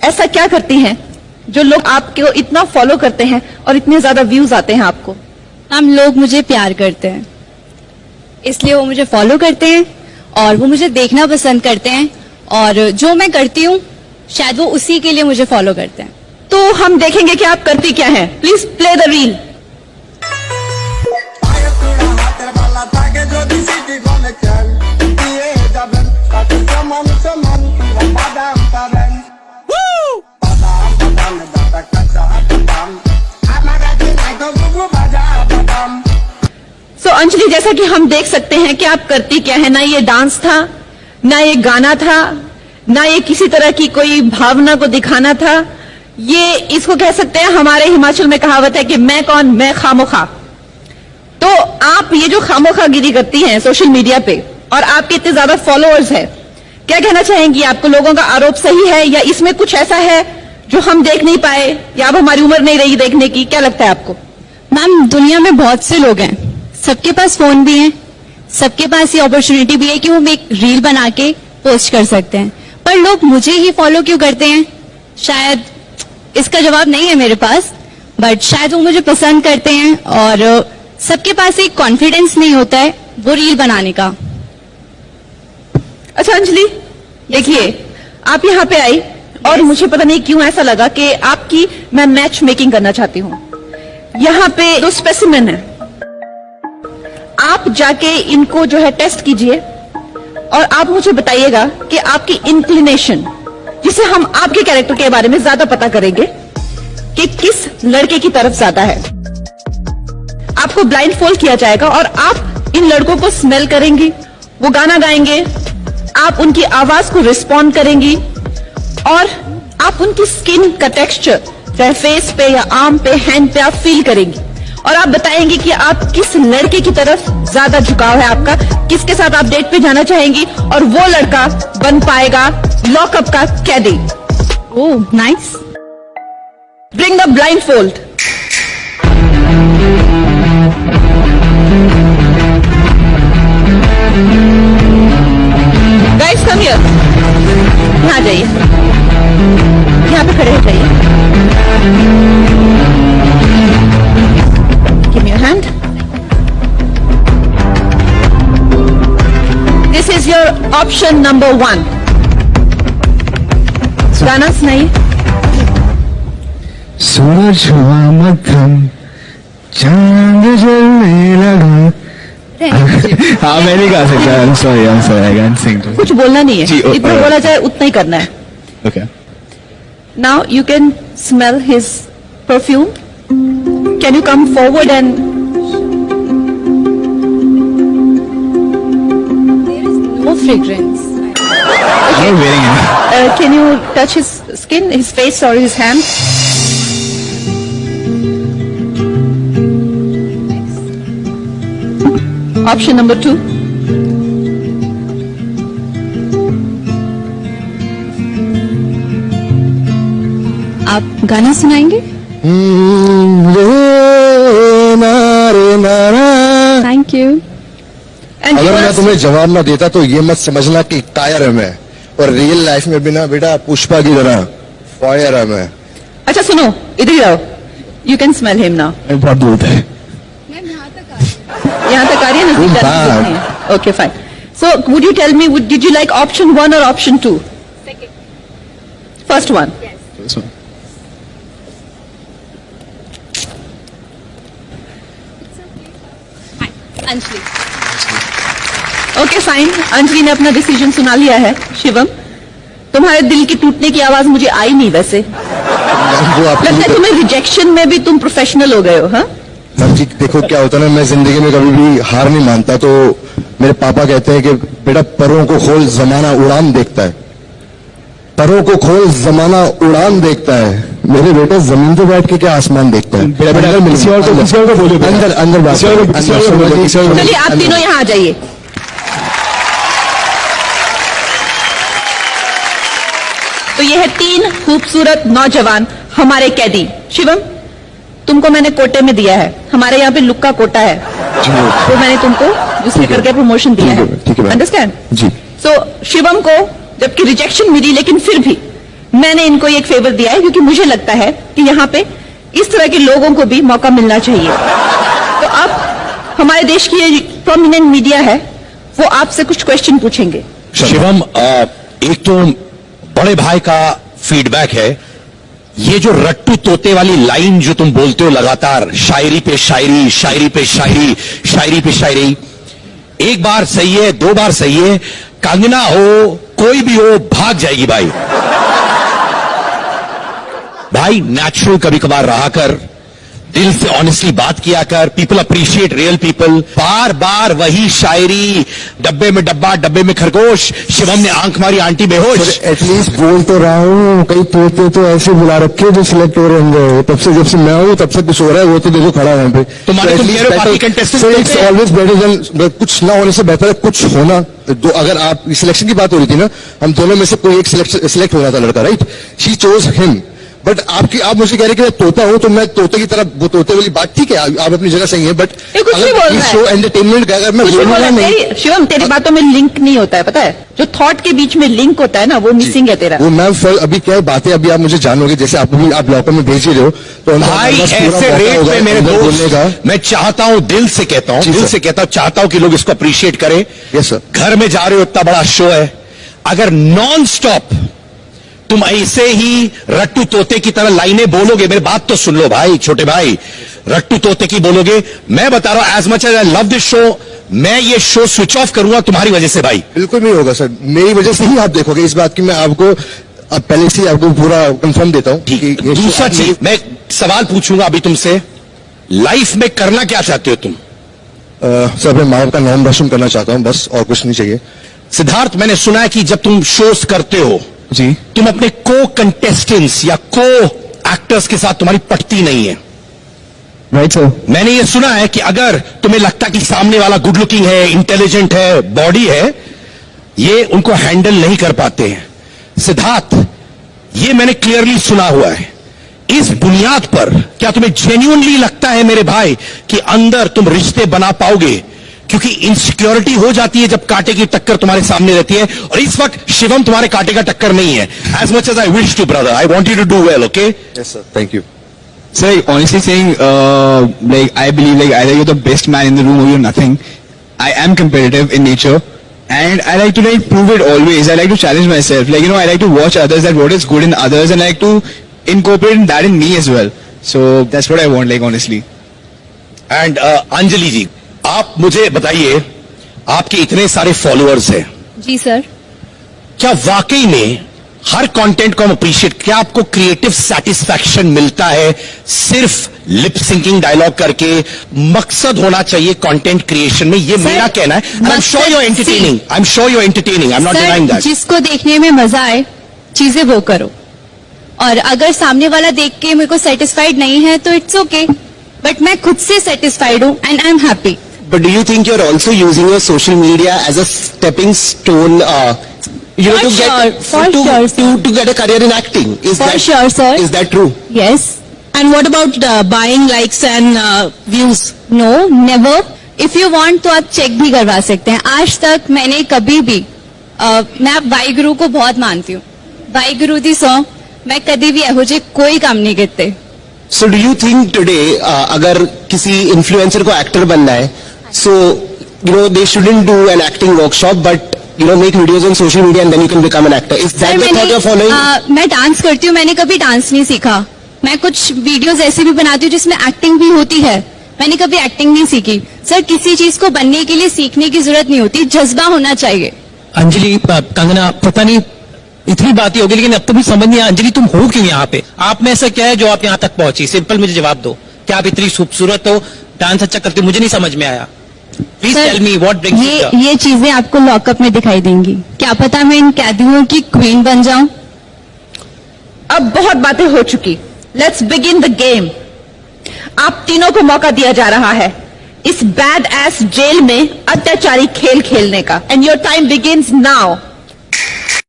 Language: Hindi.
ऐसा क्या करती हैं जो लोग आपको इतना फॉलो करते हैं और इतने ज्यादा व्यूज आते हैं आपको? हम लोग मुझे प्यार करते हैं, इसलिए वो मुझे फॉलो करते हैं और वो मुझे देखना पसंद करते हैं, और जो मैं करती हूँ शायद वो उसी के लिए मुझे फॉलो करते हैं। तो हम देखेंगे कि आप करती क्या हैं। Please play the reel. तो अंजलि, जैसा कि हम देख सकते हैं कि आप करती क्या है, ना ये डांस था, ना ये गाना था, ना ये किसी तरह की कोई भावना को दिखाना था। ये इसको कह सकते हैं, हमारे हिमाचल में कहावत है कि मैं कौन, मैं खामोखा। तो आप ये जो खामोखा गिरी करती हैं सोशल मीडिया पे, और आपके इतने ज्यादा फॉलोअर्स है, क्या कहना चाहेंगी? आपको लोगों का आरोप सही है या इसमें कुछ ऐसा है जो हम देख नहीं पाए, या अब हमारी उम्र नहीं रही देखने की? क्या लगता है आपको? मैम, दुनिया में बहुत से लोग हैं, सबके पास फोन भी है, सबके पास ये अपॉर्चुनिटी भी है कि वो एक रील बना के पोस्ट कर सकते हैं, पर लोग मुझे ही फॉलो क्यों करते हैं? शायद इसका जवाब नहीं है मेरे पास, बट शायद वो मुझे पसंद करते हैं, और सबके पास एक कॉन्फिडेंस नहीं होता है वो रील बनाने का। अच्छा अंजलि, देखिए आप यहाँ पे आई और मुझे पता नहीं क्यों ऐसा लगा कि आपकी मैं मैच मेकिंग करना चाहती हूँ। यहाँ पे दो स्पेसिमेन है, आप जाके इनको जो है टेस्ट कीजिए और आप मुझे बताइएगा कि आपकी इंक्लिनेशन, जिसे हम आपके कैरेक्टर के बारे में ज्यादा पता करेंगे, कि किस लड़के की तरफ ज्यादा है। आपको ब्लाइंड फोल्ड किया जाएगा और आप इन लड़कों को स्मेल करेंगी, वो गाना गाएंगे, आप उनकी आवाज को रिस्पॉन्ड करेंगी, और आप उनकी स्किन का टेक्सचर, चाहे फेस पे या आर्म पे, हैंड पे, आप फील करेंगी, और आप बताएंगे कि आप किस लड़के की तरफ ज्यादा झुकाव है आपका, किसके साथ आप डेट पे जाना चाहेंगी, और वो लड़का बन पाएगा लॉकअप का कैदी। Oh nice. Bring the blind fold. Guys come here, यहाँ जाइए, यहाँ पे खड़े हो जाइए। Give me your hand. This is your option number 1. गाना सुनाइए। सूरज हुआ मध्यम, चांद जलने लगा। हाँ, मैं नहीं गा सकता। I'm sorry, I can't sing. कुछ बोलना नहीं है, जी, जितना बोला जाए उतना ही करना है। Okay. Now you can smell his perfume. Can you come forward and? There is no fragrance. I'm not wearing it. Can you touch his skin, his face, or his hand? Option number 2. आप गाना सुनाएंगे? Thank you. And अगर मैं first, तुम्हें जवाब ना देता तो ये मत समझना कि कायर है मैं, और रियल लाइफ में भी ना बेटा पुष्पा की तरह फायर है मैं। अच्छा सुनो, इधर ही आओ। You can smell him now. बहुत दूर है। यहाँ तक आ रही है ना? Oh, bad. Okay, fine. So, would you tell me, did you like option 1 or option 2? Second. First one. This one. Anjali. Okay, fine. Anjali ने अपना डिसीजन सुना लिया है। शिवम, तुम्हारे दिल की टूटने की आवाज मुझे आई नहीं वैसे। वो लगता है तुम्हें रिजेक्शन में भी तुम प्रोफेशनल हो गए हो, हाँ? मैम जी देखो क्या होता है ना, मैं जिंदगी में कभी भी हार नहीं मानता। तो मेरे पापा कहते हैं कि बेटा परों को खोल जमाना उड़ान देखता है, परों को खोल जमाना उड़ान देखता है। मेरे बेटे जमीन पे बैठ के क्या आसमान देखता है। बेटा किसी और को बोलो। अंदर अंदर बात चलिए आप तीनों यहाँ आ जाइए। तो ये है 3 खूबसूरत नौजवान हमारे कैदी। शिवम, तुमको मैंने कोटे में दिया है, हमारे यहाँ पे लुक का कोटा है, तो मैंने तुमको दूसरे करके प्रमोशन दिया है। ठीक है अंडरस्टैंड? जी। सो शिवम को जबकि रिजेक्शन मिली, लेकिन फिर भी मैंने इनको एक फेवर दिया है क्योंकि मुझे लगता है कि यहाँ पे इस तरह के लोगों को भी मौका मिलना चाहिए। तो अब हमारे देश की ये प्रोमिनेंट मीडिया है, वो आपसे कुछ क्वेश्चन पूछेंगे। शिवम, एक तो बड़े भाई का फीडबैक है, ये जो रट्टू तोते वाली लाइन जो तुम बोलते हो लगातार, शायरी पे शायरी, शायरी पे शायरी, शायरी पे शायरी, एक बार सही है, दो बार सही है, कंगना हो कोई भी हो भाग जाएगी भाई। भाई नेचुरल कभी कभार रहा कर, दिल से ऑनेस्टली बात किया कर, पीपल अप्रिशिएट रियल पीपल। बार बार वही शायरी, डब्बे में डब्बा डब्बे में खरगोश, शिवम ने आंख मारी आंटी बेहोश। एटलीस्ट बोल तो रहा हूँ, कई तोते तो ऐसे बुला रखे जो सिलेक्ट हो रहे होंगे। तब से जब से मैं हूँ तब से कुछ हो रहा है, वो तो देखो खड़ा है वहां पे। तुम्हारे तुम कह रहे हो बाकी contestants it's always better than कुछ ना होने से बेहतर है कुछ होना। दो अगर आप सिलेक्शन की बात हो रही थी ना, हम दोनों में से कोई एक सिलेक्ट होना था लड़का, right? She chose him. But आप मुझे कह रहे कि मैं तोता हूं तो मैं तोते की तरह, वो तोते वाली बात ठीक है, आप अपनी जगह सही है, बट ये कुछ नहीं बोल रहा है। शो एंटरटेनमेंट का अगर मैं कुछ भी बोलूंगा बोला नहीं, शिवम, तेरी बातों में लिंक नहीं होता है, पता है? जो थॉट के बीच में लिंक होता है ना, वो मिसिंग है तेरा। वो मैम फिर अभी क्या बातें अभी आप मुझे जानोगे, जैसे आप लॉकर में भेज ही रहे हो तो भाई ऐसे रेट पे मेरे दोस्त, मैं चाहता हूं, दिल से कहता हूं, दिल से कहता हूं, चाहता हूं कि लोग इसको अप्रिशिएट करें। Yes sir. घर में जा रहे हो, इतना बड़ा शो है, अगर नॉन स्टॉप तुम ऐसे ही रट्टू तोते की तरह लाइनें बोलोगे, मेरी बात तो सुन लो भाई, छोटे भाई, रट्टू तोते की बोलोगे, मैं बता रहा हूं, as much as I love this show, मैं ये शो स्विच ऑफ करूंगा तुम्हारी वजह से भाई। बिल्कुल नहीं होगा सर, मेरी वजह से ही आप देखोगे। इस बात की मैं आपको अब पहले से ही आपको पूरा कंफर्म देता हूं। ठीक है, दूसरा चीज मैं सवाल पूछूंगा अभी तुमसे, लाइफ में करना क्या चाहते हो तुम? सर मैं माँ बाप का नाम रोशन करना चाहता हूं, बस, और कुछ नहीं चाहिए। सिद्धार्थ, मैंने सुना है कि जब तुम शोज करते हो जी, तुम अपने को कंटेस्टेंट्स या को एक्टर्स के साथ तुम्हारी पटती नहीं है, राइट सर। मैंने ये सुना है कि अगर तुम्हें लगता कि सामने वाला गुड लुकिंग है, इंटेलिजेंट है, बॉडी है, ये उनको हैंडल नहीं कर पाते हैं। सिद्धार्थ, ये मैंने क्लियरली सुना हुआ है। इस बुनियाद पर क्या तुम्हें जेन्युइनली लगता है मेरे भाई कि अंदर तुम रिश्ते बना पाओगे? क्योंकि इनसिक्योरिटी हो जाती है जब कांटे की टक्कर तुम्हारे सामने रहती है, और इस वक्त शिवम तुम्हारे कांटे का टक्कर नहीं है। As much as I wish to brother, I want you to do well, okay? Yes sir, thank you. Sir, honestly saying, like I believe like either you're the best man in the room or you're nothing. I am competitive in nature, and I like to like prove it always. I like to challenge myself. Like, you know, I like to watch others, that what is good in others, and I like to incorporate that in me as well. So that's what I want, like honestly. And Anjali ji, आप मुझे बताइए, आपके इतने सारे फॉलोअर्स हैं, जी सर। क्या वाकई में हर कंटेंट को हम अप्रिशिएट, क्या आपको क्रिएटिव सेटिस्फैक्शन मिलता है सिर्फ लिप सिंकिंग डायलॉग करके? मकसद होना चाहिए कंटेंट क्रिएशन में, ये सर, मेरा कहना है। I am sure you are entertaining, I am sure you are entertaining, I am not denying that. जिसको देखने में मजा आए, चीजें वो करो, और अगर सामने वाला देख के मेरे को सेटिस्फाइड नहीं है तो इट्स ओके, बट मैं खुद से सेटिस्फाइड हूँ and I am happy. But do you think you're also using your social media as a stepping stone, you know, For sure, for sure, sir. to get a career in acting? Is For that sure, sir. Is that true? Yes. And what about buying likes and views? No, never. If you want तो आप चेक भी करवा सकते हैं। आज तक मैंने कभी भी मैं वाहिगुरु को बहुत मानती हूँ, वाहिगुरु दी सौ, मैं कभी भी एहो जे कोई काम नहीं करते। So do you think today अगर किसी influencer को actor बनना है, so you know they shouldn't do an acting workshop, but you know make videos on social media and then you can become an actor? Is that the thought you're following? मैं डांस करती हूँ, मैंने कभी डांस नहीं सीखा। मैं कुछ वीडियोस ऐसे भी बनाती हूँ जिसमें एक्टिंग भी होती है, मैंने कभी एक्टिंग नहीं सीखी। सर, किसी चीज को बनने के लिए सीखने की जरूरत नहीं होती, जज्बा होना चाहिए। अंजलि, कंगना, पता नहीं इतनी बातें होगी, लेकिन अब तो भी समझ नहीं आया अंजलि तुम हो क्यों यहाँ पे? आप में ऐसा क्या है जो आप यहाँ तक पहुंची? सिंपल मुझे जवाब दो, क्या आप इतनी खूबसूरत हो, डांस अच्छा करते हो? मुझे नहीं समझ में आया, please sir, tell me what brings it up. ये चीजें आपको लॉकअप में दिखाई देंगी, क्या पता मैं इन कैदियों की क्वीन बन जाऊं। अब बहुत बातें हो चुकी, लेट्स बिगिन द गेम। आप तीनों को मौका दिया जा रहा है इस बैड एस जेल में अत्याचारी खेल खेलने का, and your time begins now.